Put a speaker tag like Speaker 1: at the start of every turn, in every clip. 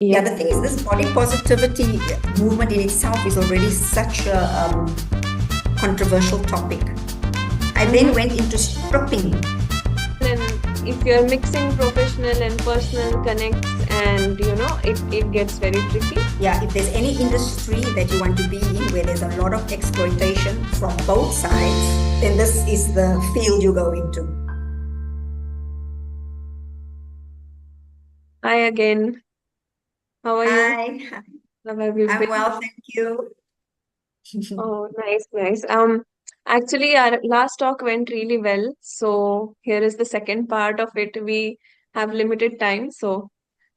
Speaker 1: Yeah,
Speaker 2: Yep.
Speaker 1: the thing is, this body positivity movement in itself is already such a controversial topic. I then went into stripping.
Speaker 2: And if you're mixing professional and personal connects, and it gets very tricky.
Speaker 1: Yeah, if there's any industry that you want to be in where there's a lot of exploitation from both sides, then this is the field you go into.
Speaker 2: Hi again. How are you?
Speaker 1: Hi,
Speaker 2: How have you
Speaker 1: I'm
Speaker 2: been?
Speaker 1: well, thank you.
Speaker 2: Oh, nice, nice. Actually, our last talk went really well. So here is the second part of it. We have limited time, so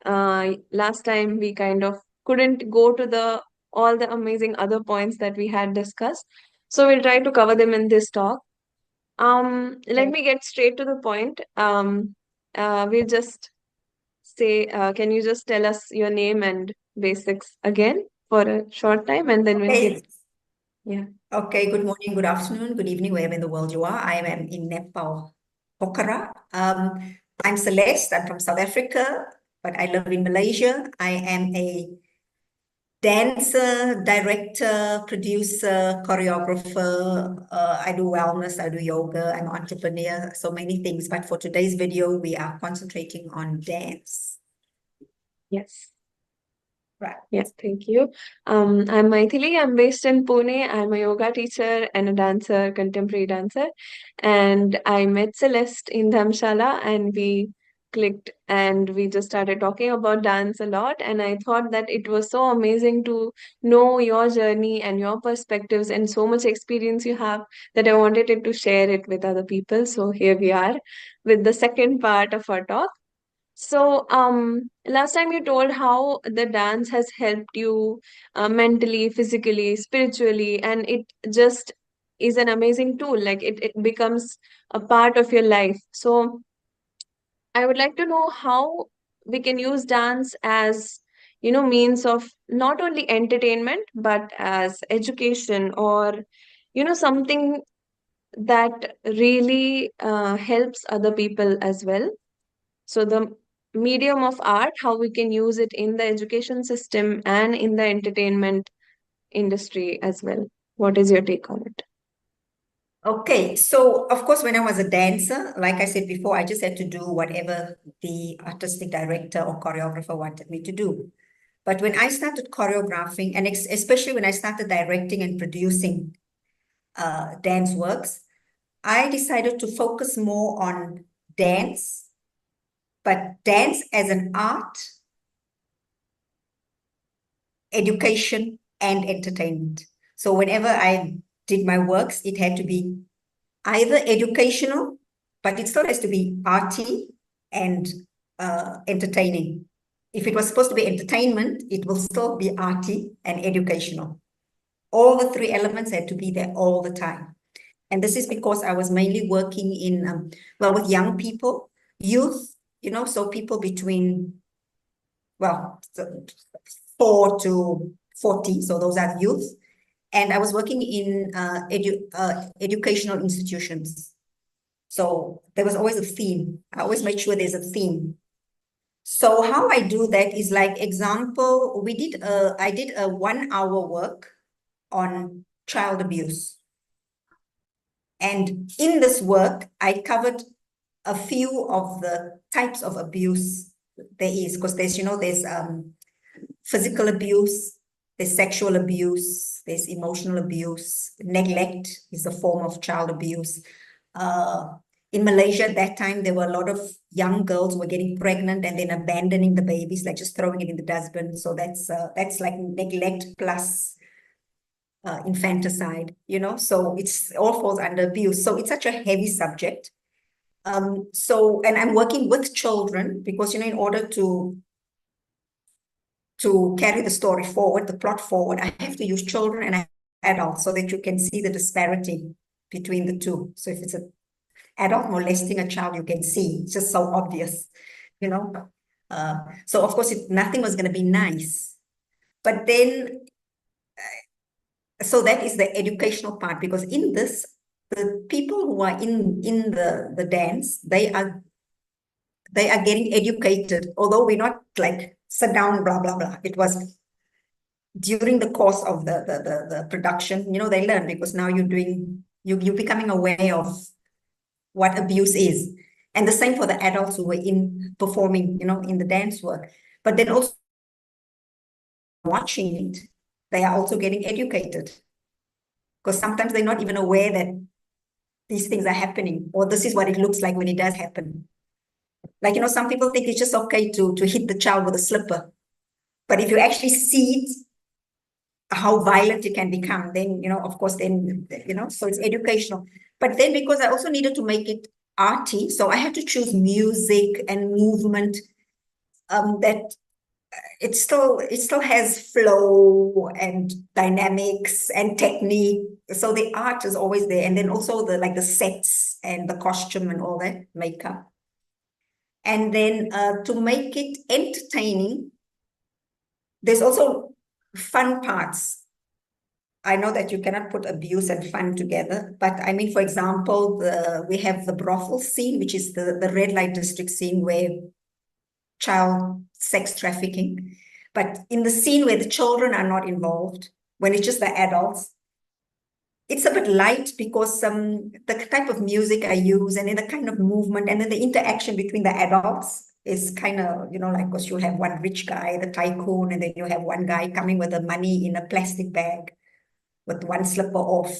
Speaker 2: last time we kind of couldn't go to the all the amazing other points that we had discussed. So we'll try to cover them in this talk. Let
Speaker 1: Okay.
Speaker 2: me get straight to the point. We'll just say, can you just tell us your name and basics again for a short time, and then we'll get,
Speaker 1: Okay.
Speaker 2: yeah.
Speaker 1: Okay, good morning, good afternoon, good evening, wherever in the world you are. I am in Nepal, Pokhara. I'm Celeste, I'm from South Africa, but I live in Malaysia. I am a dancer, director, producer, choreographer. I do wellness, I do yoga, I'm an entrepreneur, so many things. But for today's video, we are concentrating on dance.
Speaker 2: Yes.
Speaker 1: Right.
Speaker 2: Yes, thank you. I'm Maithily. I'm based in Pune. I'm a yoga teacher and a dancer, contemporary dancer. And I met Celeste in Dhamshala, and we clicked and we just started talking about dance a lot. And I thought that it was so amazing to know your journey and your perspectives and so much experience you have that I wanted it to share it with other people. So here we are with the second part of our talk. So, last time you told how the dance has helped you mentally, physically, spiritually, and it just is an amazing tool. Like it becomes a part of your life. So, I would like to know how we can use dance as, means of not only entertainment, but as education or, something that really helps other people as well. So the medium of art, how we can use it in the education system and in the entertainment industry as well. What is your take on it?
Speaker 1: Okay, so of course, when I was a dancer, like I said before, I just had to do whatever the artistic director or choreographer wanted me to do. But when I started choreographing, and especially when I started directing and producing dance works, I decided to focus more on dance, but dance as an art, education, and entertainment. So whenever I did my works, it had to be either educational, but it still has to be arty and entertaining. If it was supposed to be entertainment, it will still be arty and educational. All the three elements had to be there all the time. And this is because I was mainly working in, well, with young people, youth, so people between, well, 4 to 40. So those are youth. And I was working in educational institutions. So there was always a theme. I always make sure there's a theme. So how I do that is like example, I did a 1 hour work on child abuse. And in this work, I covered a few of the types of abuse there is, because there's physical abuse, there's sexual abuse, there's emotional abuse, neglect is a form of child abuse. In Malaysia at that time, there were a lot of young girls who were getting pregnant and then abandoning the babies, like just throwing it in the dustbin. So that's like neglect plus infanticide, so it's all falls under abuse. So it's such a heavy subject. And I'm working with children because, in order to carry the story forward, the plot forward, I have to use children and adults so that you can see the disparity between the two. So if it's an adult molesting a child, you can see it's just so obvious, you know. So of course, nothing was going to be nice. But then, so that is the educational part, because in this, the people who are in the dance, they are getting educated, although we're not like sit down, blah, blah, blah. It was during the course of the production, they learn, because now you're becoming aware of what abuse is. And the same for the adults who were in performing, in the dance work. But then also watching it, they are also getting educated. Because sometimes they're not even aware that these things are happening, or this is what it looks like when it does happen. Like, some people think it's just okay to hit the child with a slipper. But if you actually see it, how violent it can become, then, of course, then, so it's educational. But then, because I also needed to make it arty, so I had to choose music and movement that it still has flow and dynamics and technique. So the art is always there. And then also the sets and the costume and all that makeup. And then to make it entertaining, there's also fun parts. I know that you cannot put abuse and fun together, but I mean, for example, we have the brothel scene, which is the red light district scene where child sex trafficking. But in the scene where the children are not involved, when it's just the adults, it's a bit light, because the type of music I use, and then the kind of movement, and then the interaction between the adults is kind of, like, because you'll have one rich guy, the tycoon, and then you have one guy coming with the money in a plastic bag with one slipper off,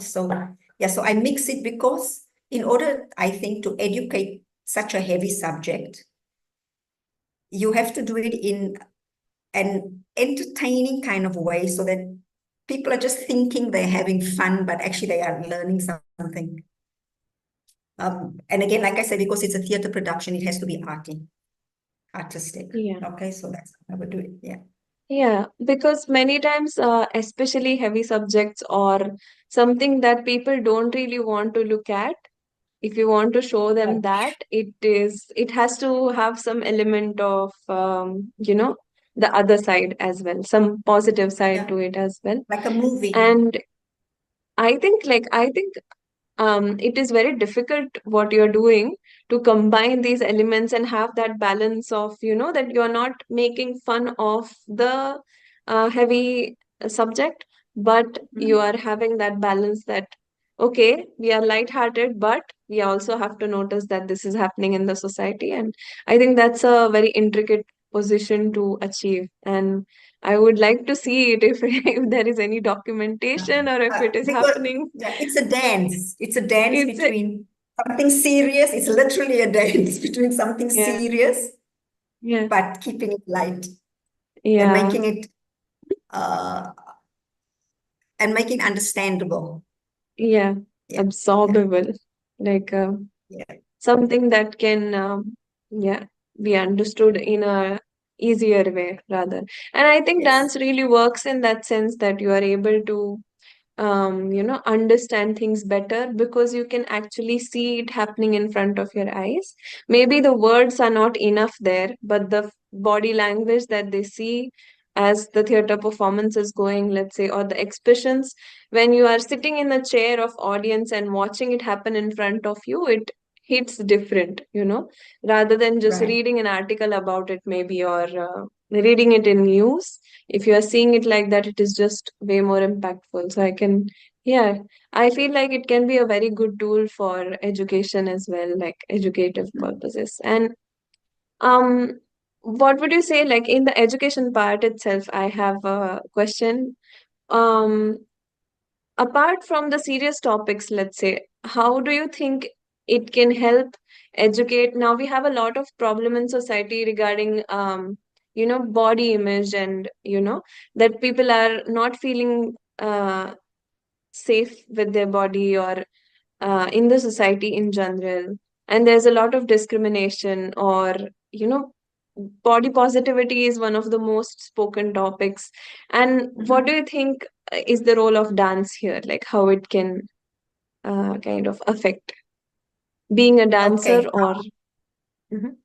Speaker 1: So, yeah, so I mix it, because in order, I think, to educate such a heavy subject, you have to do it in an entertaining kind of way, so that people are just thinking they're having fun, but actually they are learning something. And again, like I said, because it's a theater production, it has to be artistic.
Speaker 2: Yeah.
Speaker 1: Okay, so that's how I would do it. Yeah.
Speaker 2: Yeah, because many times, especially heavy subjects or something that people don't really want to look at, if you want to show them
Speaker 1: Right.
Speaker 2: that, it has to have some element of, the other side as well, some positive side
Speaker 1: Yeah,
Speaker 2: to it as well.
Speaker 1: like a movie.
Speaker 2: And I think it is very difficult what you're doing to combine these elements and have that balance of, that you're not making fun of the heavy subject, but you
Speaker 1: Mhm.
Speaker 2: are having that balance that, okay, we are lighthearted, but we also have to notice that this is happening in the society. And I think that's a very intricate position to achieve. And I would like to see it if, if there is any documentation or if it is
Speaker 1: Because
Speaker 2: happening.
Speaker 1: yeah, it's a dance. It's a dance
Speaker 2: It's a,
Speaker 1: between something serious. It's literally a dance between something
Speaker 2: yeah,
Speaker 1: serious,
Speaker 2: yeah,
Speaker 1: but keeping it light, and
Speaker 2: yeah,
Speaker 1: making it uh understandable.
Speaker 2: yeah,
Speaker 1: Yeah, yeah,
Speaker 2: absorbable, like
Speaker 1: yeah.
Speaker 2: something that can, yeah, be understood in a easier way rather. And I think
Speaker 1: Yes.
Speaker 2: dance really works in that sense that you are able to understand things better because you can actually see it happening in front of your eyes. Maybe the words are not enough there, but the body language that they see as the theater performance is going, let's say, or the expressions, when you are sitting in the chair of audience and watching it happen in front of you, it hits different, rather than just
Speaker 1: Right.
Speaker 2: reading an article about it, maybe, or reading it in news. If you are seeing it like that, it is just way more impactful. So I can, yeah, I feel like it can be a very good tool for education as well, like educative purposes. And um what would you say, like in the education part itself, I have a question. um Apart from the serious topics, let's say, how do you think it can help educate? Now we have a lot of problem in society regarding body image, and that people are not feeling safe with their body, or in the society in general. And there's a lot of discrimination, or you know body positivity is one of the most spoken topics. And what do
Speaker 1: Mhm.
Speaker 2: you think is the role of dance here, like how it can kind of affect being a dancer,
Speaker 1: Okay.
Speaker 2: or Mhm.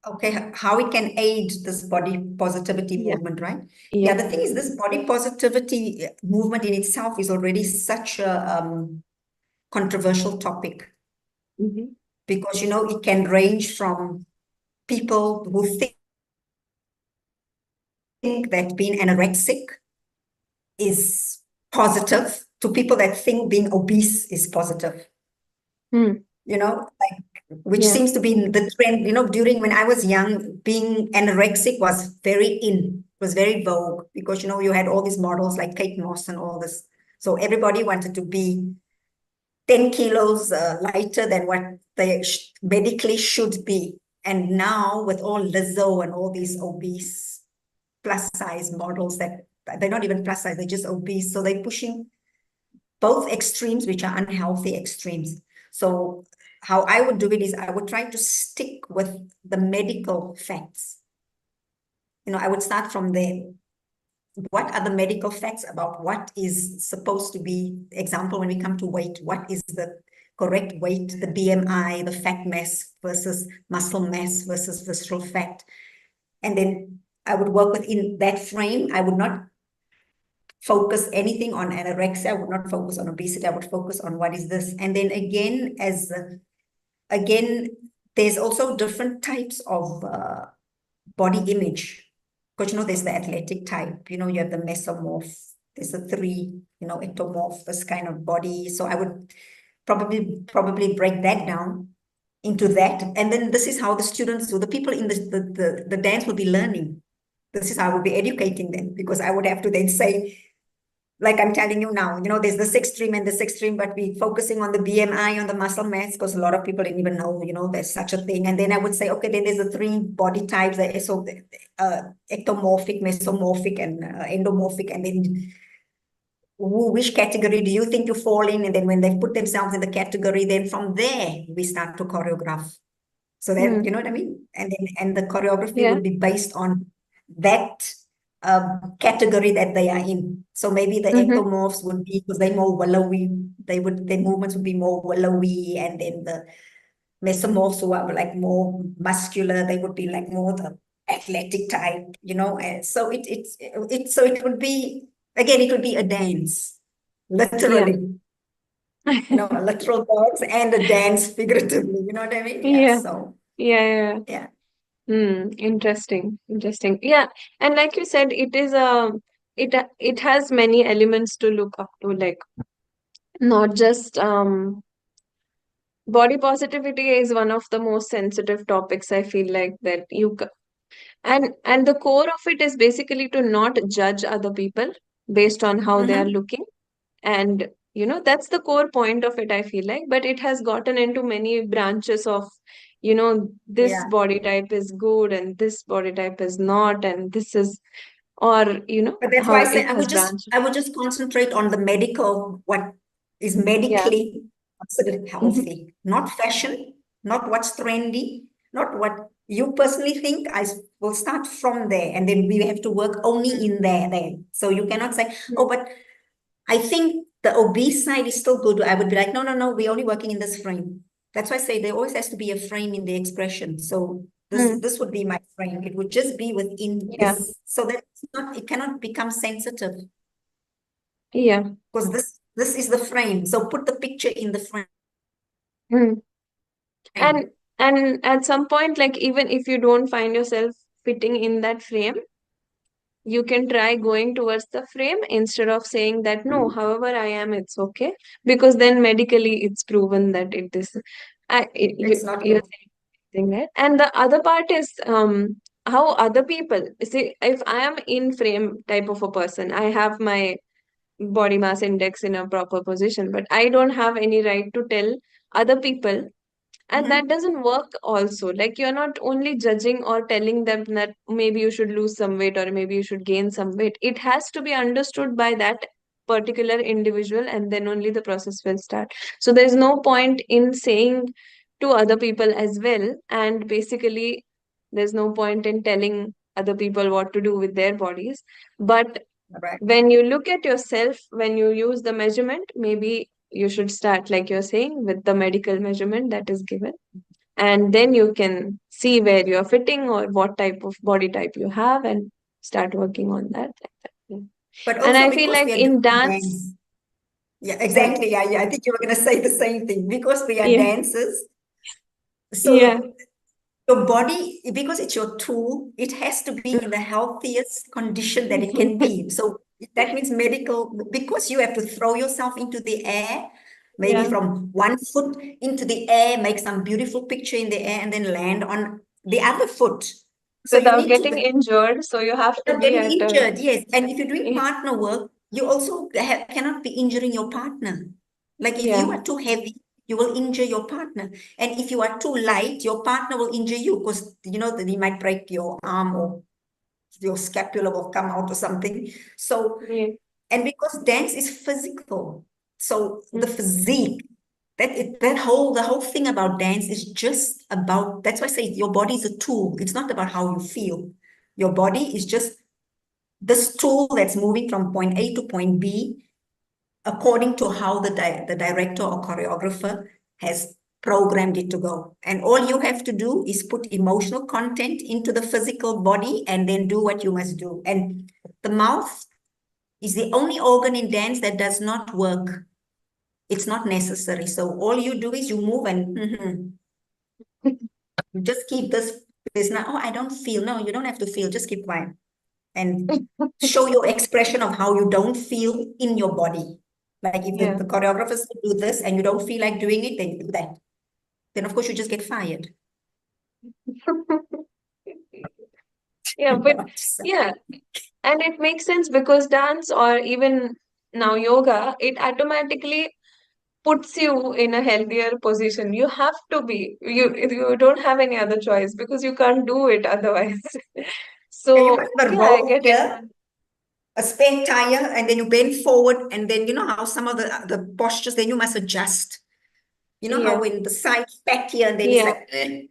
Speaker 1: Okay, how it can aid this body positivity
Speaker 2: Yeah,
Speaker 1: movement, right? Yeah,
Speaker 2: yeah.
Speaker 1: the thing is, this body positivity movement in itself is already such a controversial topic,
Speaker 2: Hmm.
Speaker 1: because it can range from people who think think that being anorexic is positive, to people that think being obese is positive.
Speaker 2: Mm.
Speaker 1: Like, which
Speaker 2: Yeah.
Speaker 1: seems to be the trend. During when I was young, being anorexic was very in, was very vogue, because you had all these models like Kate Moss and all this. So everybody wanted to be 10 kilos lighter than what they medically should be. And now with all Lizzo and all these obese plus size models, that they're not even plus size, they're just obese. So they're pushing both extremes, which are unhealthy extremes. So how I would do it is I would try to stick with the medical facts. I would start from there. What are the medical facts about what is supposed to be, example, when we come to weight, what is the correct weight, the BMI, the fat mass versus muscle mass versus visceral fat. And then I would work within that frame. I would not focus anything on anorexia. I would not focus on obesity. I would focus on what is this. And then again, there's also different types of body image. Because there's the athletic type, you have the mesomorph, there's the three, ectomorph, this kind of body. So I would probably break that down into that. And then this is how the students, or the people in the dance will be learning. This is how I would be educating them, because I would have to then say, like I'm telling you now, there's this extreme and this extreme, but we focusing on the BMI, on the muscle mass, because a lot of people didn't even know, there's such a thing. And then I would say, okay, then there's the three body types, so ectomorphic, mesomorphic, and endomorphic. And then which category do you think you fall in? And then when they put themselves in the category, then from there we start to choreograph. So that, you know what I mean? And the choreography
Speaker 2: Yeah.
Speaker 1: would be based on that category that they are in. So maybe the ectomorphs would be, because they're more willowy, their movements would be more willowy, and then the mesomorphs who are like more muscular, they would be like more the athletic type, and so it would be, again, it would be a dance, literally, a literal dance and a dance figuratively, you know what I mean? Yeah.
Speaker 2: Yeah.
Speaker 1: So
Speaker 2: Yeah.
Speaker 1: yeah.
Speaker 2: Interesting. Interesting. Yeah. And like you said, it has many elements to look up to, like not just body positivity is one of the most sensitive topics, I feel like, that and the core of it is basically to not judge other people based on how they are
Speaker 1: Mm-hmm.
Speaker 2: looking. And that's the core point of it, I feel like. But it has gotten into many branches of, this
Speaker 1: Yeah.
Speaker 2: body type is good and this body type is not, and this is, or
Speaker 1: But that's why
Speaker 2: how
Speaker 1: I say
Speaker 2: it has branched.
Speaker 1: I would just concentrate on the medical, what is
Speaker 2: Yeah.
Speaker 1: medically considered
Speaker 2: Hmm.
Speaker 1: healthy, not fashion, not what's trendy, not what you personally think. I will start from there, and then we have to work only in there. So you cannot say, oh, but I think the obese side is still good. I would be like, no, no, no, we're only working in this frame. That's why I say there always has to be a frame in the expression. So
Speaker 2: Mm.
Speaker 1: this would be my frame. It would just be within
Speaker 2: Yeah.
Speaker 1: this, so that it cannot become sensitive,
Speaker 2: Yeah.
Speaker 1: because this is the frame. So put the picture in the frame.
Speaker 2: Mm. And at some point, like, even if you don't find yourself fitting in that frame, you can try going towards the frame instead of saying that no, however I am, it's okay, because then medically it's proven that it is.
Speaker 1: It's not
Speaker 2: You're
Speaker 1: good.
Speaker 2: saying something, right? And the other part is how other people see. If I am in frame type of a person, I have my body mass index in a proper position, but I don't have any right to tell other people. And that
Speaker 1: Mhm.
Speaker 2: doesn't work also. Like, you're not only judging or telling them that maybe you should lose some weight or maybe you should gain some weight. It has to be understood by that particular individual, and then only the process will start. So there's no point in saying to other people as well. And basically, there's no point in telling other people what to do with their bodies. But
Speaker 1: Right.
Speaker 2: when you look at yourself, when you use the measurement, maybe you should start, like you're saying, with the medical measurement that is given. And then you can see where you're fitting or what type of body type you have and start working on that. Like that. Yeah.
Speaker 1: But
Speaker 2: And
Speaker 1: also
Speaker 2: I feel
Speaker 1: because
Speaker 2: like
Speaker 1: we are
Speaker 2: in
Speaker 1: doing
Speaker 2: dance,
Speaker 1: dance. Yeah,
Speaker 2: sorry.
Speaker 1: exactly. Yeah. I think you were going to say the same thing, because we are
Speaker 2: Yeah.
Speaker 1: dancers.
Speaker 2: Yeah.
Speaker 1: So Your body, because it's your tool, it has to be in the healthiest condition that it can be. So that means medical, because you have to throw yourself into the air, maybe
Speaker 2: Yeah,
Speaker 1: from one foot into the air, make some beautiful picture in the air, and then land on the other foot. So you
Speaker 2: without
Speaker 1: need to
Speaker 2: getting injured, so you have to
Speaker 1: without
Speaker 2: be
Speaker 1: getting
Speaker 2: at a
Speaker 1: injured, yes. And if you're doing partner work, you also cannot be injuring your partner. Like if
Speaker 2: yeah,
Speaker 1: you are too heavy, you will injure your partner. And if you are too light, your partner will injure you because you know that he might break your arm or your scapula will come out or something. So,
Speaker 2: yeah,
Speaker 1: and because dance is physical, so the
Speaker 2: mm,
Speaker 1: physique, the whole thing about dance is just about, that's why I say your body is a tool. It's not about how you feel. Your body is just this tool that's moving from point A to point B according to how the director or choreographer has programmed it to go. And all you have to do is put emotional content into the physical body and then do what you must do. And the mouth is the only organ in dance that does not work. It's not necessary. So all you do is you move and you just keep this. There's not, oh, I don't feel. No, you don't have to feel. Just keep quiet and show your expression of how you don't feel in your body. Like if
Speaker 2: yeah.
Speaker 1: the choreographers do this and you don't feel like doing it, then you do that. Then of course you just get fired.
Speaker 2: Yeah, but yeah, and it makes sense because dance or even now yoga, it automatically puts you in a healthier position. You have to be. You don't have any other choice because you can't do it otherwise.
Speaker 1: Yeah, you
Speaker 2: So
Speaker 1: must have a
Speaker 2: yeah, I
Speaker 1: rope
Speaker 2: get it.
Speaker 1: here, a spare tire, and then you bend forward, and then you know how some of the postures, then you must adjust. You know how
Speaker 2: Yeah,
Speaker 1: when the side back here, and then it's
Speaker 2: yeah,
Speaker 1: like,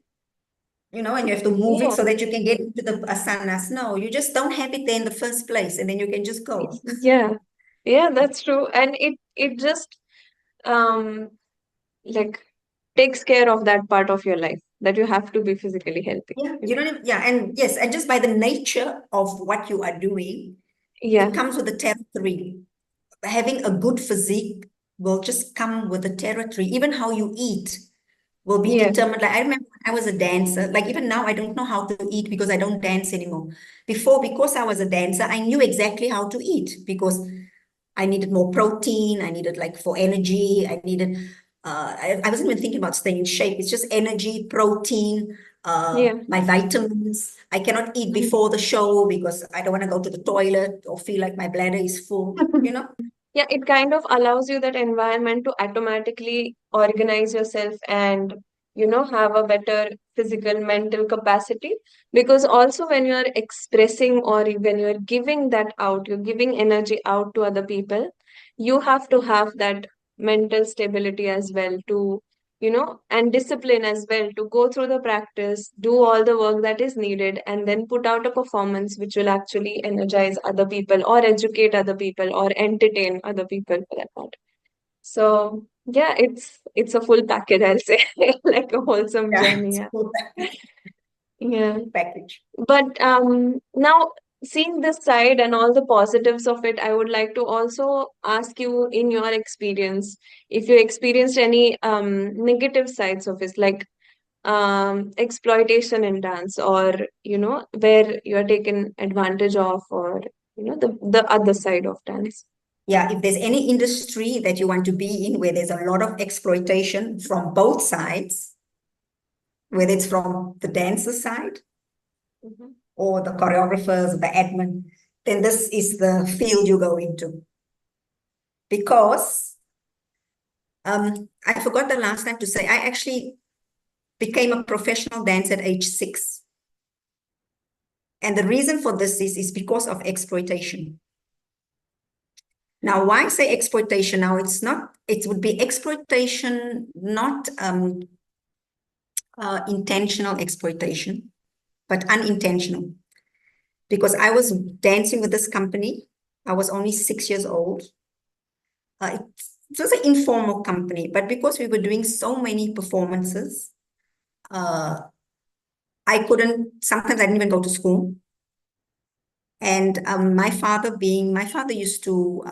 Speaker 1: you know, and you have to move it
Speaker 2: yeah,
Speaker 1: so that you can get into the asanas. No, you just don't have it there in the first place, and then you can just go.
Speaker 2: yeah, yeah. That's true, and it just um like takes care of that part of your life that you have to be physically healthy.
Speaker 1: Yeah, you don't even, yeah, and yes, and just by the nature of what you are doing,
Speaker 2: Yeah,
Speaker 1: it comes with the territory. Having a good physique will just come with the territory. Even how you eat will be
Speaker 2: yeah,
Speaker 1: determined. Like I remember when I was a dancer, like even now I don't know how to eat because I don't dance anymore. Before, because I was a dancer, I knew exactly how to eat because I needed more protein. I needed like for energy. I needed, I wasn't even thinking about staying in shape. It's just energy, protein,
Speaker 2: yeah.
Speaker 1: my vitamins. I cannot eat
Speaker 2: Mm.
Speaker 1: before the show because I don't want to go to the toilet or feel like my bladder is full, you know?
Speaker 2: Yeah, it kind of allows you that environment to automatically organize yourself and, have a better physical, mental capacity. Because also when you're expressing or when you're giving that out, you're giving energy out to other people, you have to have that mental stability as well to, and discipline as well to go through the practice, do all the work that is needed, and then put out a performance which will actually energize other people or educate other people or entertain other people for that matter. So yeah, it's a full package, I'll say, like a wholesome
Speaker 1: Yeah,
Speaker 2: journey.
Speaker 1: it's
Speaker 2: Yeah.
Speaker 1: full
Speaker 2: Yeah.
Speaker 1: package.
Speaker 2: But now seeing this side and all the positives of it, I would like to also ask you in your experience if you experienced any negative sides of it, like exploitation in dance or where you are taken advantage of or the other side of dance.
Speaker 1: Yeah, if there's any industry that you want to be in where there's a lot of exploitation from both sides, whether it's from the dancer side
Speaker 2: Mhm.
Speaker 1: or the choreographers, the admin, then this is the field you go into. Because I forgot the last time to say, I actually became a professional dancer at age 6. And the reason for this is because of exploitation. Now, why say exploitation? Now, it's not, it would be exploitation, not intentional exploitation, but unintentional. Because I was dancing with this company. I was only 6 years old. It was an informal company, but because we were doing so many performances, uh, I couldn't, sometimes I didn't even go to school. And my father used to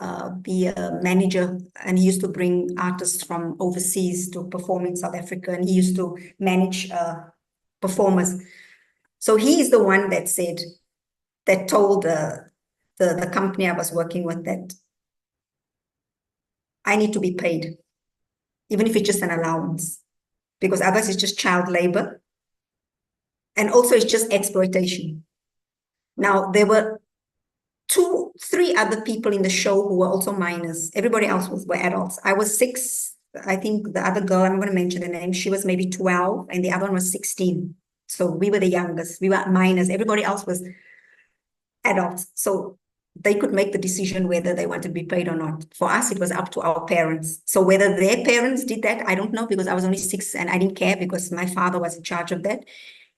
Speaker 1: be a manager and he used to bring artists from overseas to perform in South Africa. And he used to manage performers. So he is the one that told the company I was working with that I need to be paid, even if it's just an allowance, because others it's just child labor. And also it's just exploitation. Now, there were three other people in the show who were also minors. Everybody else were adults. I was 6. I think the other girl, I'm going to mention the name, she was maybe 12, and the other one was 16. So we were the youngest. We were minors. Everybody else was adults. So they could make the decision whether they wanted to be paid or not. For us, it was up to our parents. So whether their parents did that, I don't know, because I was only 6 and I didn't care because my father was in charge of that.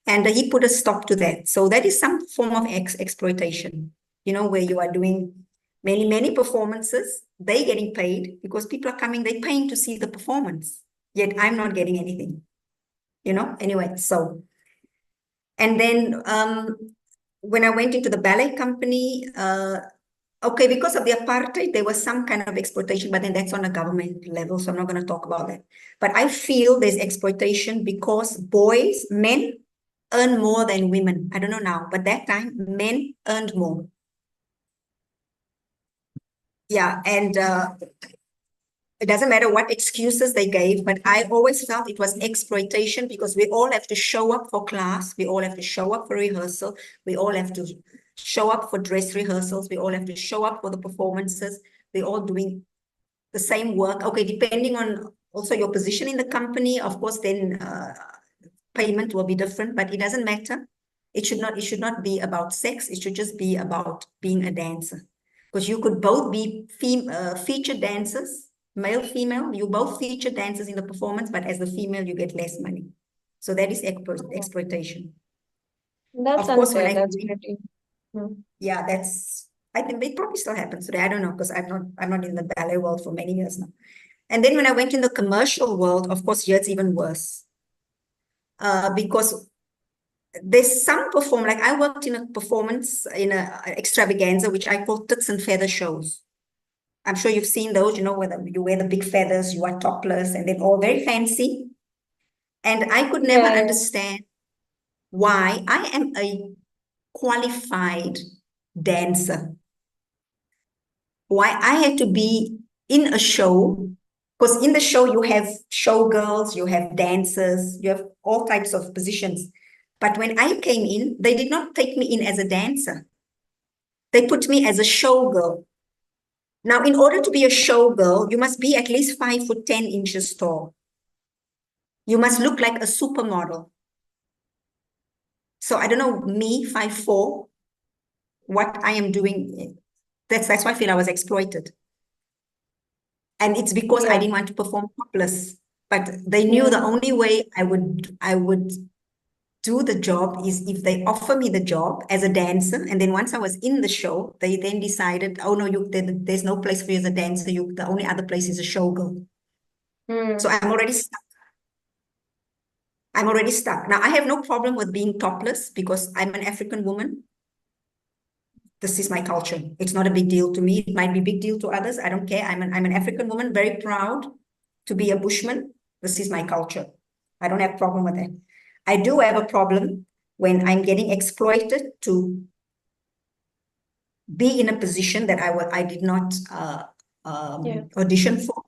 Speaker 1: And he put a stop to that. So that is some form of exploitation, where you are doing many performances. They're getting paid because people are coming, they're paying to see the performance. Yet I'm not getting anything, anyway. So, and then when I went into the ballet company, okay, because of the apartheid, there was some kind of exploitation, but then that's on a government level, so I'm not going to talk about that. But I feel there's exploitation because men earn more than women. I don't know now, but that time men earned more. Yeah, and it doesn't matter what excuses they gave, but I always felt it was exploitation because we all have to show up for class, we all have to show up for rehearsal, we all have to show up for dress rehearsals, we all have to show up for the performances, we're all doing the same work. Okay, depending on also your position in the company, of course, then payment will be different, but it doesn't matter. It should not be about sex. It should just be about being a dancer. Because you could both be featured dancers, male, female, you both feature dancers in the performance, but as the female, you get less money. So that is exploitation.
Speaker 2: That's
Speaker 1: Of course, when
Speaker 2: unfair.
Speaker 1: I
Speaker 2: That's pretty.
Speaker 1: yeah, I think it probably still happens today. I don't know, because I'm not in the ballet world for many years now. And then when I went in the commercial world, of course, here it's even worse. Because there's some like I worked in a performance in a extravaganza, which I call tits and feather shows. I'm sure you've seen those, where you wear the big feathers, you are topless, and they're all very fancy. And I could never
Speaker 2: Yeah,
Speaker 1: understand why I am a qualified dancer, why I had to be in a show, because in the show you have showgirls, you have dancers, you have all types of positions. But when I came in, they did not take me in as a dancer. They put me as a showgirl. Now, in order to be a showgirl, you must be at least 5'10" tall. You must look like a supermodel. So I don't know, me, 5'4", what I am doing. That's why I feel I was exploited. And it's because I
Speaker 2: yeah,
Speaker 1: didn't want to perform topless. But they knew
Speaker 2: yeah.
Speaker 1: the only way I would do the job is if they offer me the job as a dancer. And then once I was in the show, they then decided, oh no, there's no place for you as a dancer. The only other place is a showgirl. So
Speaker 2: Hmm.
Speaker 1: I'm already stuck. I'm already stuck. Now I have no problem with being topless because I'm an African woman. This is my culture. It's not a big deal to me. It might be a big deal to others. I don't care. I'm an African woman, very proud to be a bushman. This is my culture. I don't have a problem with that. I do have a problem when I'm getting exploited to be in a position that I did not
Speaker 2: Yeah.
Speaker 1: audition for.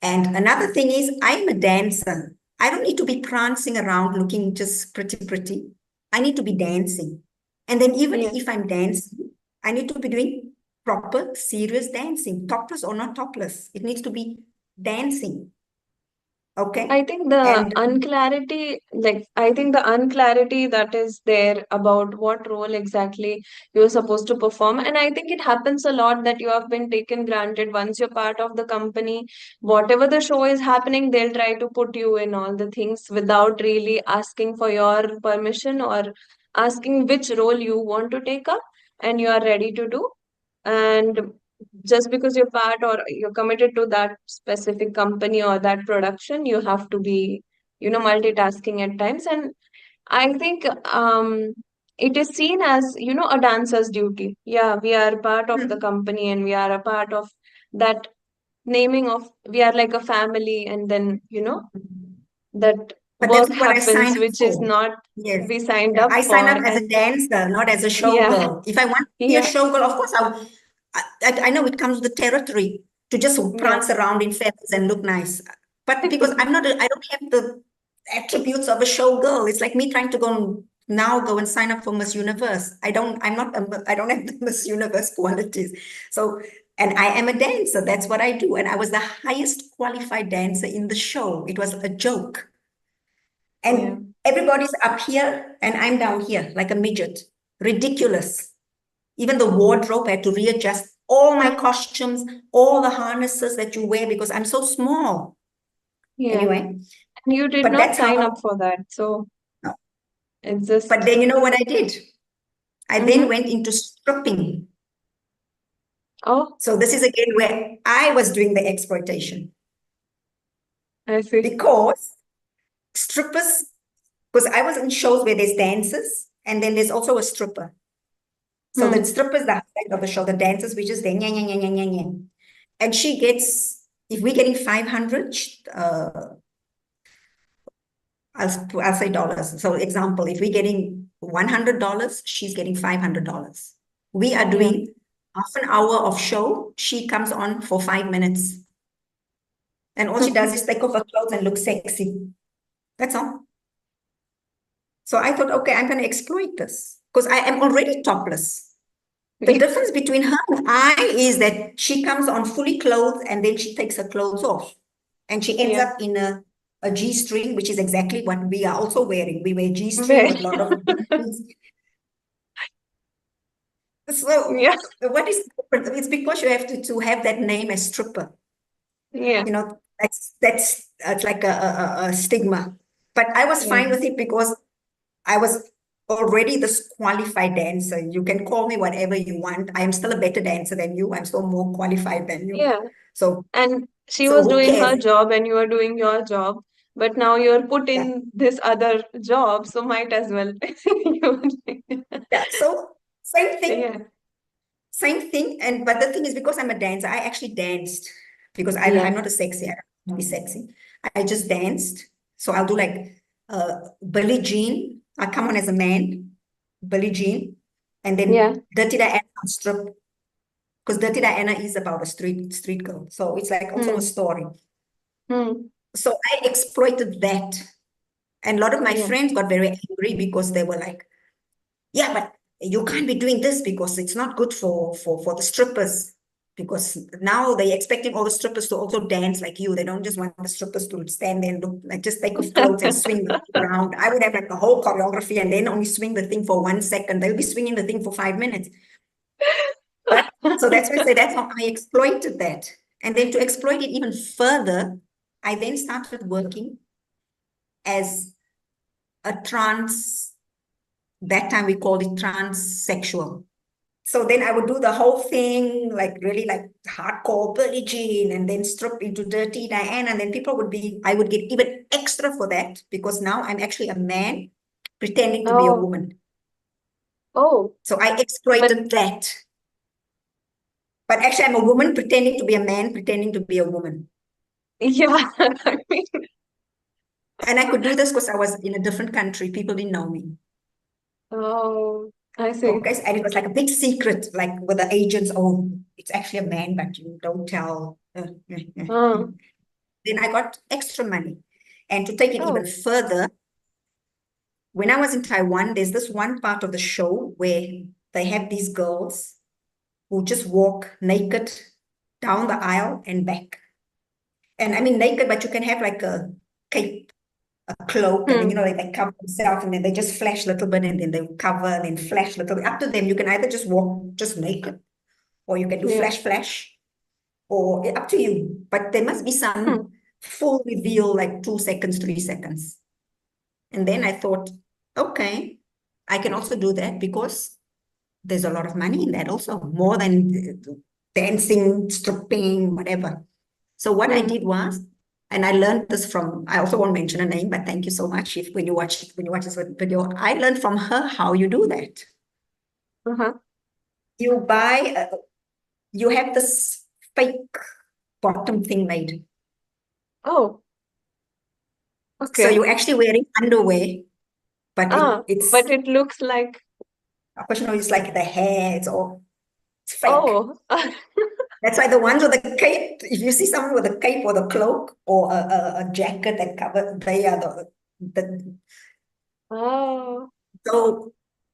Speaker 1: And another thing is, I'm a dancer. I don't need to be prancing around looking just pretty. I need to be dancing. And then even
Speaker 2: Yeah.
Speaker 1: if I'm dancing, I need to be doing proper, serious dancing, topless or not topless. It needs to be dancing.
Speaker 2: I
Speaker 1: Okay.
Speaker 2: think the
Speaker 1: And
Speaker 2: unclarity, I think the unclarity that is there about what role exactly you're supposed to perform. And I think it happens a lot that you have been taken granted once you're part of the company. Whatever the show is happening, they'll try to put you in all the things without really asking for your permission or asking which role you want to take up and you are ready to do. And just because you're part or you're committed to that specific company or that production, you have to be, multitasking at times. And I think it is seen as, a dancer's duty. Yeah, we are part of the
Speaker 1: hmm,
Speaker 2: company and we are a part of that naming of, we are like a family. And then, that
Speaker 1: But that's
Speaker 2: work
Speaker 1: not what I
Speaker 2: happens,
Speaker 1: signed up
Speaker 2: which is
Speaker 1: for.
Speaker 2: not
Speaker 1: Yes.
Speaker 2: we signed
Speaker 1: Yeah.
Speaker 2: up
Speaker 1: I signed
Speaker 2: for.
Speaker 1: up as a
Speaker 2: And
Speaker 1: dancer, not as a
Speaker 2: yeah,
Speaker 1: showgirl. If I want to be a
Speaker 2: yeah,
Speaker 1: showgirl, of course I know it comes with the territory to just
Speaker 2: yeah,
Speaker 1: prance around in feathers and look nice. But because I don't have the attributes of a showgirl. It's like me trying to go and sign up for Miss Universe. I don't have the Miss Universe qualities. So, and I am a dancer. That's what I do. And I was the highest qualified dancer in the show. It was a joke.
Speaker 2: yeah.
Speaker 1: And everybody's up here and I'm down here like a midget. Ridiculous. Even the wardrobe had to readjust all my costumes, all the harnesses that you wear because I'm so small.
Speaker 2: Yeah.
Speaker 1: Anyway,
Speaker 2: And you did
Speaker 1: but
Speaker 2: not
Speaker 1: that's
Speaker 2: sign up
Speaker 1: how.
Speaker 2: for that. So
Speaker 1: No.
Speaker 2: it's
Speaker 1: But
Speaker 2: just,
Speaker 1: then you know what I did? I then
Speaker 2: mm-hmm.
Speaker 1: went into stripping.
Speaker 2: Oh,
Speaker 1: So this is again where I was doing the exploitation
Speaker 2: I see.
Speaker 1: because strippers, because I was in shows where there's dancers and then there's also a stripper. So the
Speaker 2: Hmm.
Speaker 1: stripper is the highlight of the show. The dancers, we just there, nya, nya, nya, nya, nya, nya. And she gets, if we're getting 500, I'll say dollars. So example, if we're getting $100, she's getting $500. We are
Speaker 2: Yeah.
Speaker 1: doing half an hour of show. She comes on for 5 minutes. And all she does is take off her clothes and look sexy. That's all. So I thought, okay, I'm going to exploit this because I am already topless. The difference between her and I is that she comes on fully clothed and then she takes her clothes off. And she ends
Speaker 2: Yeah.
Speaker 1: up in a G-string, which is exactly what we are also wearing. We wear G-string
Speaker 2: Very.
Speaker 1: with a lot of buttons. So
Speaker 2: Yeah.
Speaker 1: what is the difference? It's because you have to have that name as stripper.
Speaker 2: Yeah.
Speaker 1: You know, that's it's like a stigma. But I was
Speaker 2: Yeah.
Speaker 1: fine with it because I was already this qualified dancer. You can call me whatever you want. I am still a better dancer than you. I'm still more qualified than you.
Speaker 2: Yeah.
Speaker 1: So,
Speaker 2: And she
Speaker 1: so
Speaker 2: was
Speaker 1: who
Speaker 2: doing
Speaker 1: cares?
Speaker 2: her job and you are doing your job. But now you're put
Speaker 1: Yeah.
Speaker 2: in this other job, so might as well.
Speaker 1: Yeah. So same thing,
Speaker 2: Yeah.
Speaker 1: same thing. And but the thing is, because I'm a dancer, I actually danced because
Speaker 2: Yeah.
Speaker 1: I'm not a sexy. I don't want to be sexy. I just danced. So I'll do like Billie Jean. I come on as a man, Billie Jean, and
Speaker 2: Yeah.
Speaker 1: then Dirty Diana on strip because Dirty Diana is about a street girl. So it's like also a
Speaker 2: Hmm.
Speaker 1: story.
Speaker 2: Hmm.
Speaker 1: So I exploited that. And a lot of my
Speaker 2: Yeah.
Speaker 1: friends got very angry because they were like, yeah, but you can't be doing this because it's not good for the strippers. Because now they're expecting all the strippers to also dance like you. They don't just want the strippers to stand there and look like just take off clothes and swing the thing around. I would have like the whole choreography and then only swing the thing for 1 second. They'll be swinging the thing for 5 minutes. But so that's why I say that's how I exploited that. And then to exploit it even further, I then started working as a trans, that time we called it transsexual. So then I would do the whole thing, like really like hardcore Billie Jean, and then strip into Dirty Diana. And then I would get even extra for that because now I'm actually a man pretending to be a
Speaker 2: Oh,
Speaker 1: woman.
Speaker 2: oh,
Speaker 1: So I
Speaker 2: but
Speaker 1: exploited that. But actually, I'm a woman pretending to be a man, pretending to be a woman.
Speaker 2: yeah, I mean,
Speaker 1: And I could do this because I was in a different country. People didn't know me.
Speaker 2: oh, I see.
Speaker 1: Okay. And it was like a big secret, like with the agents, oh, it's actually a man, but you don't tell.
Speaker 2: Oh,
Speaker 1: Then I got extra money. And to take it even
Speaker 2: oh,
Speaker 1: further, when I was in Taiwan, there's this one part of the show where they have these girls who just walk naked down the aisle and back. And I mean naked, but you can have like a cape, a cloak, and then
Speaker 2: hmm,
Speaker 1: they cover themselves and then they just flash a little bit and then they cover and then flash a little bit. Up to them. You can either just walk just naked or you can do
Speaker 2: yeah,
Speaker 1: flash, or up to you. But there must be
Speaker 2: hmm,
Speaker 1: some full reveal, like 2 seconds, 3 seconds. And then I thought, okay, I can also do that because there's a lot of money in that also, more than dancing, stripping, whatever. So what I
Speaker 2: hmm,
Speaker 1: did was, and I learned this from, I also won't mention a name, but thank you so much if when you watch this video, I learned from her how you do that.
Speaker 2: uh-huh.
Speaker 1: You buy, you have this fake bottom thing made.
Speaker 2: Oh,
Speaker 1: So
Speaker 2: Okay.
Speaker 1: you're actually wearing underwear, but it's,
Speaker 2: But it looks like,
Speaker 1: of course, it's like the hair, it's fake.
Speaker 2: oh,
Speaker 1: That's why the ones with the cape, if you see someone with a cape or the cloak or a jacket that covers, they are the
Speaker 2: oh,
Speaker 1: so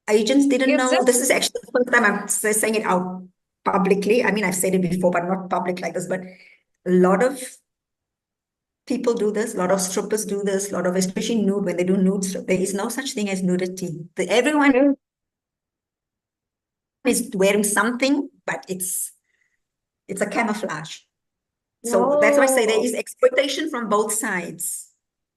Speaker 1: agents didn't
Speaker 2: it's
Speaker 1: know.
Speaker 2: just,
Speaker 1: This is actually the first time I'm saying it out publicly. I mean, I've said it before, but not public like this. But a lot of people do this, a lot of strippers do this, a lot of, especially nude, when they do nude strip, there is no such thing as nudity. Everyone
Speaker 2: mm,
Speaker 1: is wearing something, but it's a camouflage. So that's why I say there
Speaker 2: oh,
Speaker 1: is exploitation from both sides.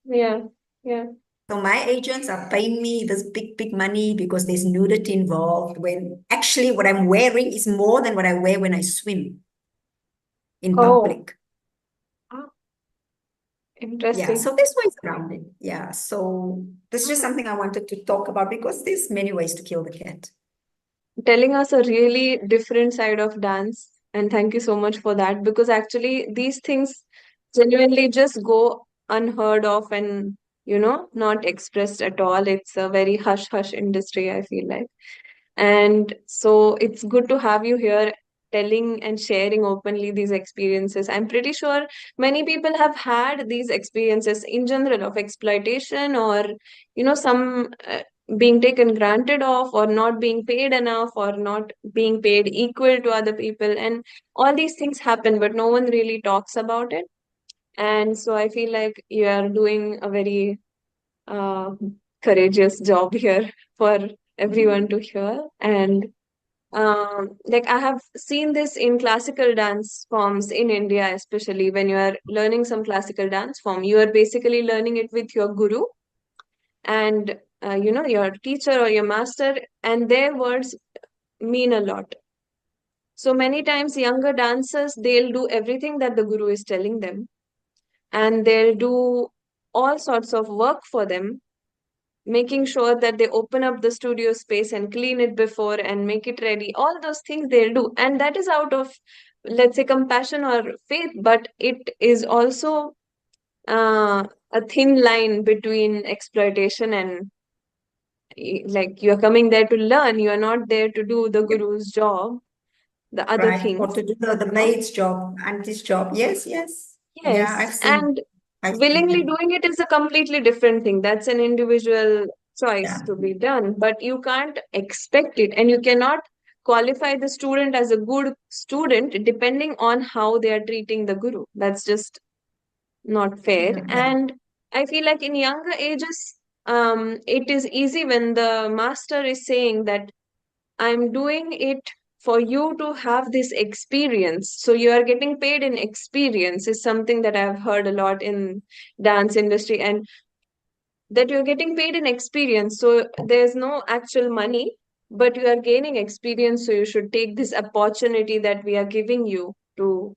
Speaker 2: yeah, yeah.
Speaker 1: So my agents are paying me this big, big money because there's nudity involved, when actually what I'm wearing is more than what I wear when I swim in
Speaker 2: Oh,
Speaker 1: public.
Speaker 2: ah,
Speaker 1: Yeah,
Speaker 2: interesting.
Speaker 1: so there's ways around it. Yeah, so this is just
Speaker 2: Ah,
Speaker 1: something I wanted to talk about because there's many ways to kill the cat.
Speaker 2: telling us a really different side of dance. And thank you so much for that, because actually these things genuinely just go unheard of and, not expressed at all. It's a very hush hush industry, I feel like. And so it's good to have you here telling and sharing openly these experiences. I'm pretty sure many people have had these experiences in general of exploitation, or, some being taken granted of, or not being paid enough, or not being paid equal to other people. And all these things happen, but no one really talks about it. And so I feel like you are doing a very uh, courageous job here for everyone to hear. And like I have seen this in classical dance forms in India, especially when you are learning some classical dance form, you are basically learning it with your guru and your teacher or your master, and their words mean a lot. So many times younger dancers, they'll do everything that the guru is telling them, and they'll do all sorts of work for them, making sure that they open up the studio space and clean it before and make it ready. All those things they'll do. And that is out of, let's say, compassion or faith, but it is also a thin line between exploitation and, like, you're coming there to learn, you're not there to do the
Speaker 1: Yep.
Speaker 2: guru's job, the other
Speaker 1: Right. Or
Speaker 2: things.
Speaker 1: to do the
Speaker 2: No?
Speaker 1: maid's job, auntie's job. Yes, yes. Yeah,
Speaker 2: Yes.
Speaker 1: I've seen.
Speaker 2: And
Speaker 1: I've seen
Speaker 2: willingly
Speaker 1: that.
Speaker 2: doing it is a completely different thing. That's an individual choice
Speaker 1: Yeah,
Speaker 2: to be done, but you can't expect it, and you cannot qualify the student as a good student depending on how they are treating the guru. That's just not fair.
Speaker 1: yeah, yeah,
Speaker 2: And I feel like in younger ages, it is easy when the master is saying that I'm doing it for you to have this experience. So you are getting paid in experience is something that I've heard a lot in dance industry, and that you're getting paid in experience. So there's no actual money, but you are gaining experience. So you should take this opportunity that we are giving you to.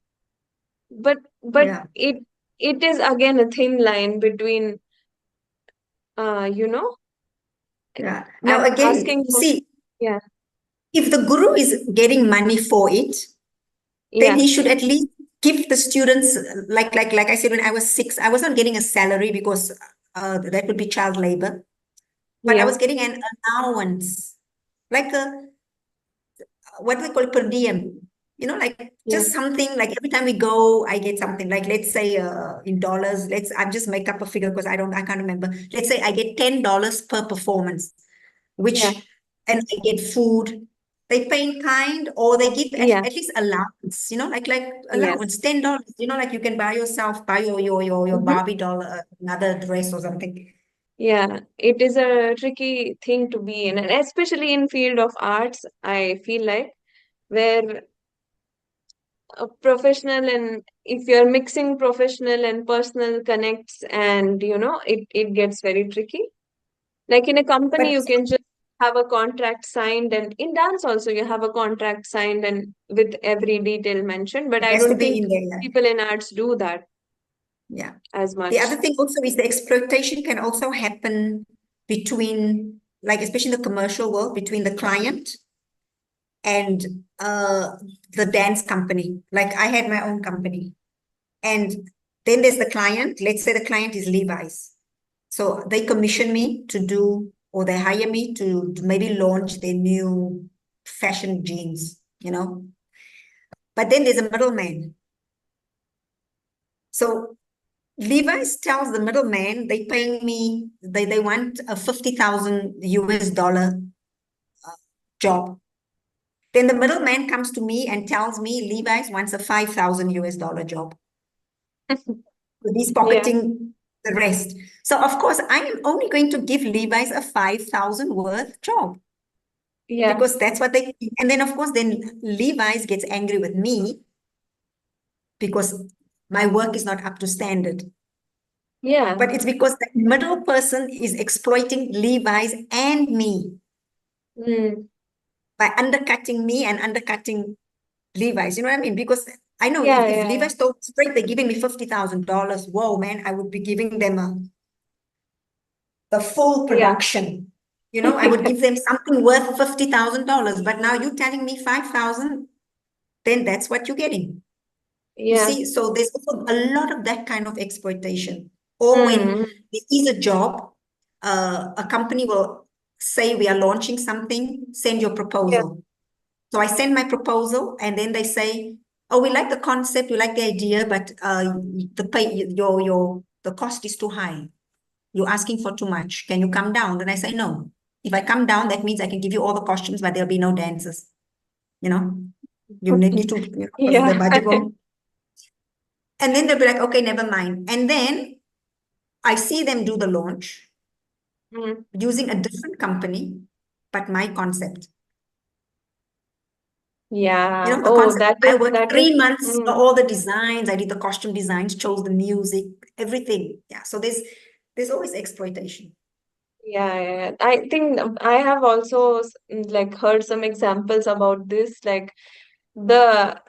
Speaker 2: But
Speaker 1: yeah,
Speaker 2: it is again a thin line between uh, you know,
Speaker 1: yeah. Now again,
Speaker 2: asking
Speaker 1: you
Speaker 2: for,
Speaker 1: see,
Speaker 2: yeah,
Speaker 1: if the guru is getting money for it, then
Speaker 2: yeah,
Speaker 1: he should at least give the students, like I said, when I was 6, I was not getting a salary because that would be child labor, but I
Speaker 2: yeah,
Speaker 1: was getting an allowance, like a, what do they call it, per diem, like
Speaker 2: yeah,
Speaker 1: just something, like every time we go, I get something, like let's say in dollars, I just make up a figure because I can't remember. Let's say I get $10 per performance,
Speaker 2: yeah,
Speaker 1: which, and I get food. They pay in kind, or they give
Speaker 2: yeah,
Speaker 1: at least allowance, like allowance,
Speaker 2: yes.
Speaker 1: $10, like you can buy yourself, buy your
Speaker 2: Mhm.
Speaker 1: Barbie doll, another dress or something.
Speaker 2: Yeah, it is a tricky thing to be in, and especially in field of arts, I feel like, where a professional, and if you're mixing professional and personal connects, and it gets very tricky. Like in a company,
Speaker 1: But
Speaker 2: you can just have a contract signed, and in dance also you have a contract signed and with every detail mentioned, but
Speaker 1: it
Speaker 2: I
Speaker 1: has to
Speaker 2: don't
Speaker 1: be
Speaker 2: think
Speaker 1: in there.
Speaker 2: people in arts do that
Speaker 1: Yeah.
Speaker 2: as
Speaker 1: The
Speaker 2: much.
Speaker 1: other thing also is the exploitation can also happen between, like, especially in the commercial world, between the client and the dance company. Like I had my own company. And then there's the client. Let's say the client is Levi's. So they commission me to do, or they hire me to maybe launch their new fashion jeans, you know. But then there's a middleman. So Levi's tells the middleman they paying me, they want a 50,000 US dollar job. Then the middleman comes to me and tells me Levi's wants a 5,000 US dollar job. So he's
Speaker 2: Yeah,
Speaker 1: pocketing the rest. So of course, I am only going to give Levi's a 5,000 worth job
Speaker 2: yeah,
Speaker 1: because that's what they, and then of course, then Levi's gets angry with me because my work is not up to standard.
Speaker 2: yeah,
Speaker 1: But it's because the middle person is exploiting Levi's and me
Speaker 2: mm,
Speaker 1: by undercutting me and undercutting Levi's. You know what I mean? Because I know
Speaker 2: yeah,
Speaker 1: if
Speaker 2: yeah,
Speaker 1: Levi's told straight they're giving me $50,000, whoa, man, I would be giving them the full
Speaker 2: yeah,
Speaker 1: production. You know, I would give them something worth $50,000. But now you're telling me 5,000, then that's what you're getting. You
Speaker 2: yeah,
Speaker 1: see, so there's also a lot of that kind of exploitation. Or when
Speaker 2: mm,
Speaker 1: there is a job, a company will say we are launching something, send your
Speaker 2: yeah,
Speaker 1: proposal. So I send my proposal, and then they say, "Oh, we like the concept, we like the idea, but the pay your the cost is too high. You're asking for too much. Can you come down?" Then I say, "No. If I come down, that means I can give you all the costumes, but there'll be no dances. You know, you need to, because the
Speaker 2: yeah,
Speaker 1: budget won't." And then they'll be like, "Okay, never mind." And then I see them do the launch
Speaker 2: mm,
Speaker 1: using a different company, but my concept. You
Speaker 2: yeah.
Speaker 1: know, the
Speaker 2: Oh,
Speaker 1: concept. I worked
Speaker 2: that is,
Speaker 1: 3 months for
Speaker 2: mm,
Speaker 1: all the designs. I did the costume designs, chose the music, everything. Yeah. So there's always exploitation.
Speaker 2: yeah, yeah, yeah. I think I have also like heard some examples about this, like the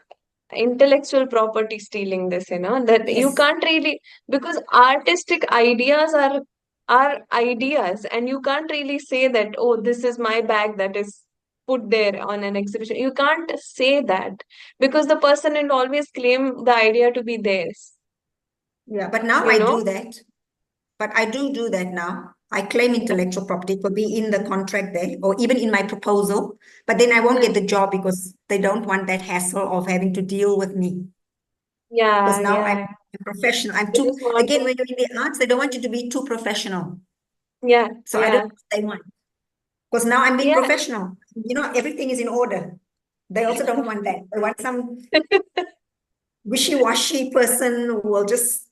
Speaker 2: intellectual property stealing this, that you
Speaker 1: Yes.
Speaker 2: can't really, because artistic ideas are ideas, and you can't really say that, oh, this is my bag that is put there on an exhibition. You can't say that because the person will always claim the idea to be theirs,
Speaker 1: Yeah. But now
Speaker 2: you
Speaker 1: I
Speaker 2: know?
Speaker 1: do that. But I do that now. I claim intellectual property. It will be in the contract there, or even in my proposal. But then I won't
Speaker 2: Mm.
Speaker 1: get the job because they don't want that hassle of having to deal with me. Because
Speaker 2: Yeah,
Speaker 1: now I'm
Speaker 2: yeah.
Speaker 1: a professional. I'm
Speaker 2: They
Speaker 1: too,
Speaker 2: just want
Speaker 1: again,
Speaker 2: to,
Speaker 1: when you're in the arts, they don't want you to be too professional.
Speaker 2: yeah,
Speaker 1: So I don't
Speaker 2: yeah,
Speaker 1: know what they want. Because now I'm being
Speaker 2: yeah,
Speaker 1: professional. You know, everything is in order. They also don't want that. They want some wishy-washy person who will just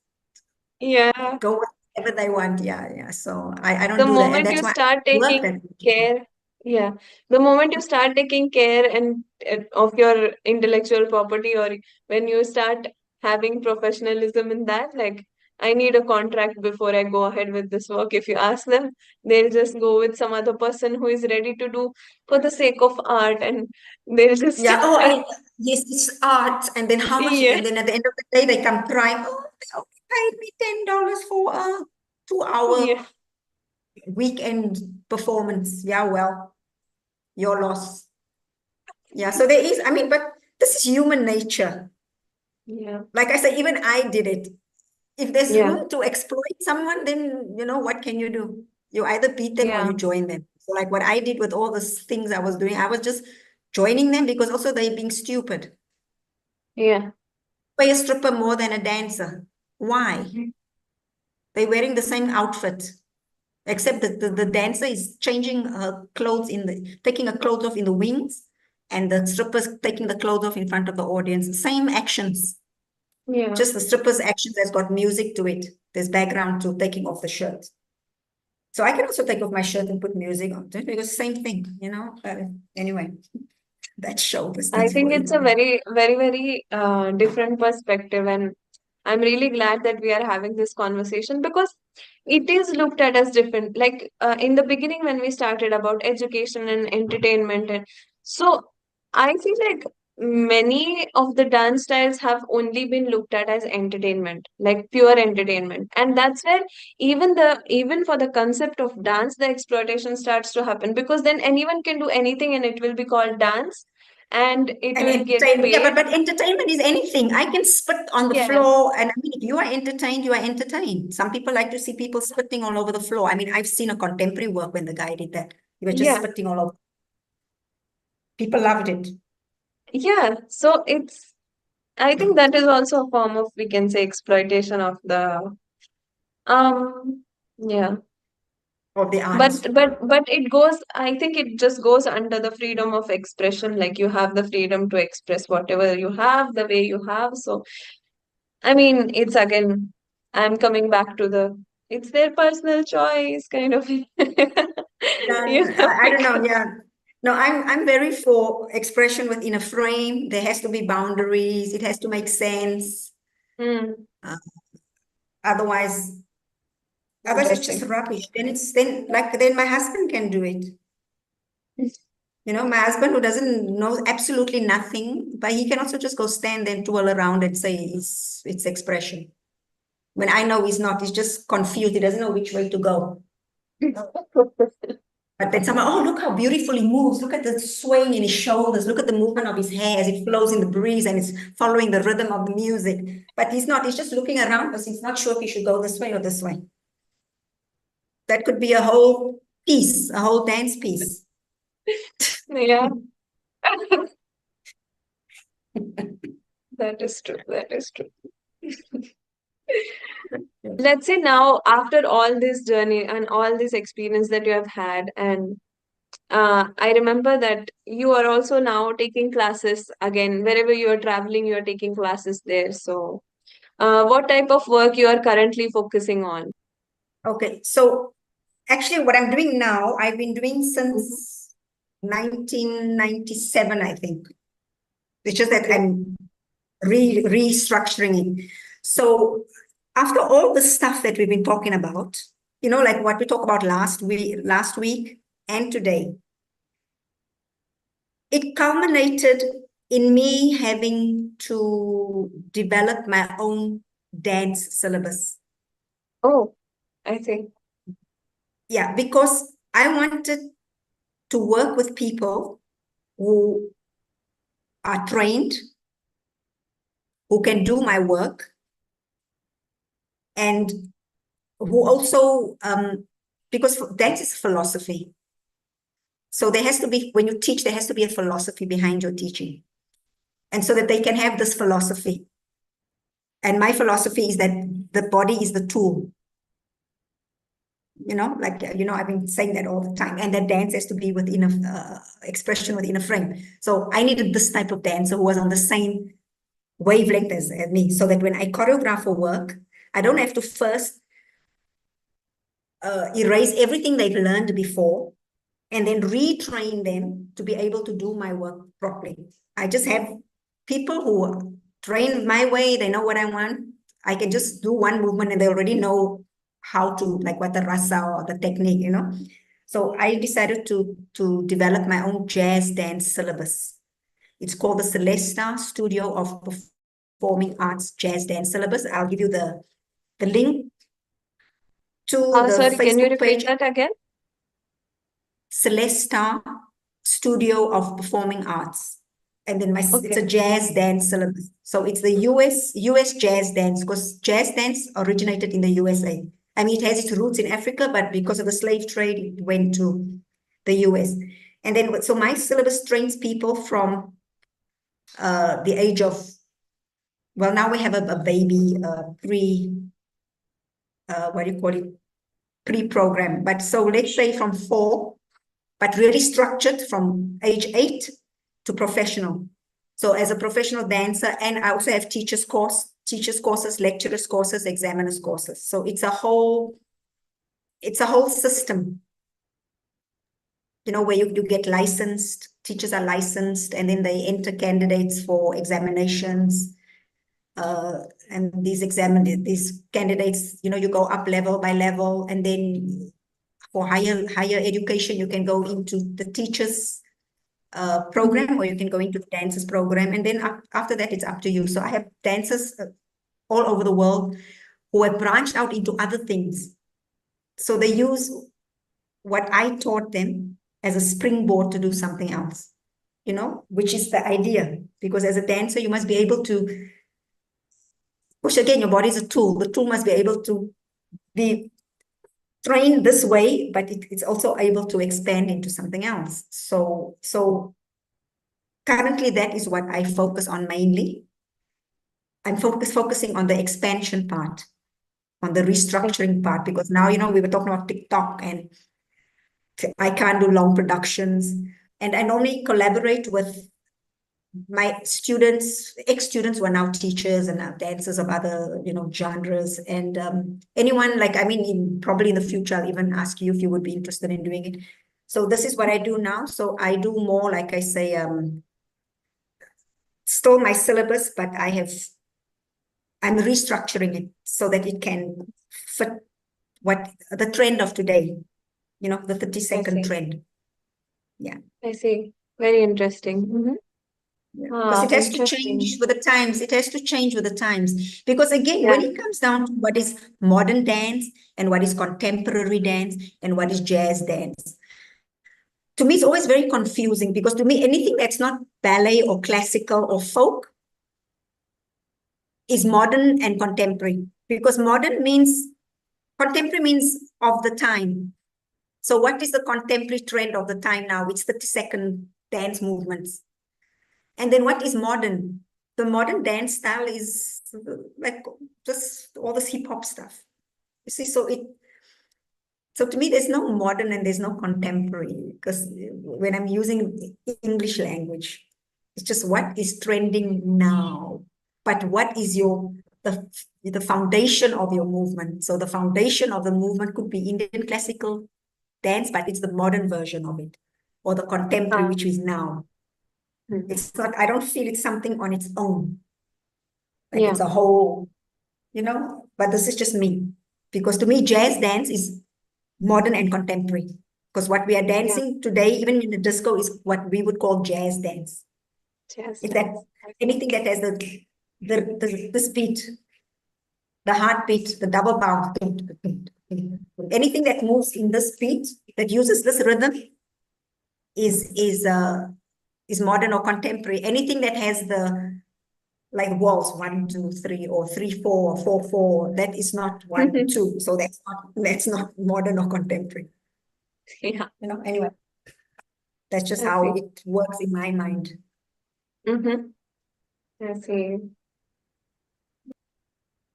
Speaker 2: yeah.
Speaker 1: go with whatever they want. Yeah, yeah. So I don't
Speaker 2: The
Speaker 1: do that. And
Speaker 2: moment you
Speaker 1: that's why I
Speaker 2: start
Speaker 1: work
Speaker 2: taking
Speaker 1: that way.
Speaker 2: care, yeah, the moment you start taking care and of your intellectual property, or when you start having professionalism in that, like, I need a contract before I go ahead with this work. If you ask them, they'll just go with some other person who is ready to do for the sake of art, and they'll just
Speaker 1: Yeah. Oh, yes, it's art. And then how much?
Speaker 2: yeah,
Speaker 1: And then at the end of the day, they come crying. Oh, they only paid me $10 for a 2 hour
Speaker 2: yeah,
Speaker 1: weekend performance. Yeah, well, your loss. Yeah. So there is, I mean, but this is human nature.
Speaker 2: yeah,
Speaker 1: Like I said, even I did it. If there's
Speaker 2: yeah,
Speaker 1: room to exploit someone, then what can you do? You either beat them or
Speaker 2: yeah,
Speaker 1: you join them. So like what I did with all the things I was doing, I was just joining them because also they're being stupid.
Speaker 2: yeah,
Speaker 1: Pay a stripper more than a dancer. Why? They're wearing the same outfit, except that the dancer is changing her clothes taking her clothes off in the wings, and the stripper's taking the clothes off in front of the audience. Same actions.
Speaker 2: yeah.
Speaker 1: Just the stripper's actions has got music to it. There's background to taking off the shirt. So I can also take off my shirt and put music on it because same thing. Anyway, that's show
Speaker 2: I
Speaker 1: business
Speaker 2: think
Speaker 1: for
Speaker 2: it's a
Speaker 1: you.
Speaker 2: very, very, very different perspective, and I'm really glad that we are having this conversation because it is looked at as different. Like in the beginning, when we started about education and entertainment, and so I feel like many of the dance styles have only been looked at as entertainment, like pure entertainment, and that's where even for the concept of dance, the exploitation starts to happen because then anyone can do anything and it will be called dance, and it
Speaker 1: And
Speaker 2: will get
Speaker 1: entertainment, yeah,
Speaker 2: paid.
Speaker 1: but entertainment is anything. I can spit on the
Speaker 2: Yeah,
Speaker 1: floor, and I mean, if you are entertained, you are entertained. Some people like to see people spitting all over the floor. I mean, I've seen a contemporary work when the guy did that. He was just
Speaker 2: yeah,
Speaker 1: spitting all over. People loved it.
Speaker 2: yeah. So I think that is also a form of, we can say, exploitation of the um yeah.
Speaker 1: Of the
Speaker 2: But
Speaker 1: art.
Speaker 2: it goes, I think it just goes under the freedom of expression. Like you have the freedom to express whatever you have, the way you have. So I mean, it's again, I'm coming back to it's their personal choice kind of,
Speaker 1: Then I don't know,
Speaker 2: because
Speaker 1: yeah. No, I'm very for expression within a frame. There has to be boundaries. It has to make sense.
Speaker 2: hmm,
Speaker 1: Uh, otherwise, otherwise it's just
Speaker 2: interesting.
Speaker 1: rubbish. Then my husband can do it. You know, my husband who doesn't know absolutely nothing, but he can also just go stand there and twirl around and say it's expression. When I know he's not, he's just confused. He doesn't know which way to go. But then someone, oh, look how beautiful he moves. Look at the swaying in his shoulders. Look at the movement of his hair as it flows in the breeze and it's following the rhythm of the music. But he's not, he's just looking around because he's not sure if he should go this way or this way. That could be a whole piece, a whole dance piece.
Speaker 2: Yeah, that is true. That is true. Let's say now, after all this journey and all this experience that you have had, and I remember that you are also now taking classes again, wherever you are traveling, you are taking classes there. So, what type of work you are currently focusing on?
Speaker 1: Okay, so actually what I'm doing now, I've been doing
Speaker 2: Mhm.
Speaker 1: since 1997, I think. It's just that
Speaker 2: Okay.
Speaker 1: I'm restructuring it. So after all the stuff that we've been talking about, you know, like what we talked about last week and today, it culminated in me having to develop my own dance syllabus.
Speaker 2: Oh, I see.
Speaker 1: Yeah, because I wanted to work with people who are trained, who can do my work, and who also, because dance is philosophy. So there has to be, when you teach, there has to be a philosophy behind your teaching. And so that they can have this philosophy. And my philosophy is that the body is the tool. You know, like, you know, I've been saying that all the time. And that dance has to be within a expression within a frame. So I needed this type of dancer who was on the same wavelength as me, so that when I choreograph for work, I don't have to first erase everything they've learned before and then retrain them to be able to do my work properly. I just have people who are trained my way, they know what I want. I can just do one movement and they already know how to, like what the rasa or the technique, you know. So I decided to develop my own jazz dance syllabus. It's called the Celeste Studio of Performing Arts Jazz Dance Syllabus. I'll give you the link to the
Speaker 2: Sorry, can you
Speaker 1: Facebook
Speaker 2: repeat
Speaker 1: page,
Speaker 2: that again?
Speaker 1: Celeste Studio of Performing Arts. And then it's a
Speaker 2: Okay.
Speaker 1: jazz dance syllabus. So it's the US jazz dance, because jazz dance originated in the USA. I mean, it has its roots in Africa, but because of the slave trade, it went to the US. And then, so my syllabus trains people from the age of, well, now we have a baby what do you call it? Pre-program. But so let's say from 4, but really structured from age 8 to professional. So as a professional dancer, and I also have teachers courses, lecturers courses, examiners courses. So it's a whole system, you know, where you get licensed, teachers are licensed, and then they enter candidates for examinations. And these candidates, you know, you go up level by level, and then for higher education, you can go into the teachers program, or you can go into the dancers program, and then after that, it's up to you. So I have dancers all over the world who have branched out into other things. So they use what I taught them as a springboard to do something else. which is the idea. Because as a dancer, you must be able to push again. Your body is a tool. The tool must be able to be trained this way, but it's also able to expand into something else. So currently, that is what I focus on mainly. I'm focusing on the expansion part, on the restructuring part, because now, we were talking about TikTok, and I can't do long productions. And I normally collaborate with my students, ex-students who are now teachers and now dancers of other, genres. And anyone, probably in the future, I'll even ask you if you would be interested in doing it. So this is what I do now. So I do more, like I say, still my syllabus, but I'm restructuring it so that it can fit what the trend of today, the 30-second trend. Yeah.
Speaker 2: I see. Very interesting. Mm-hmm.
Speaker 1: Because it has to change with the times. It has to change with the times. Because again, when it comes down to what is modern dance and what is contemporary dance and what is jazz dance, to me, it's always very confusing, because to me, anything that's not ballet or classical or folk is modern and contemporary. Because contemporary means of the time. So what is the contemporary trend of the time now? It's 30-second dance movements. And then what is modern? The modern dance style is like just all this hip hop stuff. You see, so to me, there's no modern and there's no contemporary, because when I'm using English language, it's just what is trending now. But what is the foundation of your movement? So the foundation of the movement could be Indian classical dance, but it's the modern version of it, or the contemporary, which is now. It's not, I don't feel it's something on its own. Like it's a whole, but this is just me. Because to me, jazz dance is modern and contemporary. Because what we are dancing today, even in the disco, is what we would call jazz dance. Anything that has the speed, the heartbeat, the double bounce, anything that moves in this beat, that uses this rhythm, is modern or contemporary. Anything that has the like waltz 1, 2, 3, or 3, 4, or 4, 4, that is not 1, 2. So that's not modern or contemporary. Anyway, that's just how it works in my mind.
Speaker 2: I see.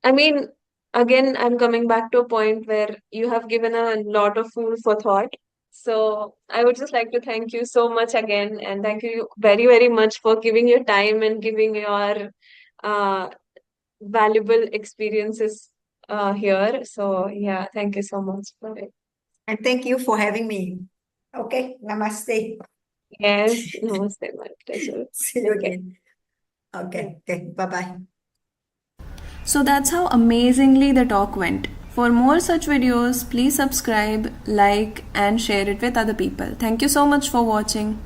Speaker 2: I mean, again, I'm coming back to a point where you have given a lot of food for thought. So I would just like to thank you so much again, and thank you very, very much for giving your time and giving your valuable experiences here. So yeah, thank you so much for it.
Speaker 1: And thank you for having me. Okay, namaste.
Speaker 2: Yes, namaste, my pleasure.
Speaker 1: See you again. Okay, bye-bye.
Speaker 3: So that's how amazingly the talk went. For more such videos, please subscribe, like, and share it with other people. Thank you so much for watching.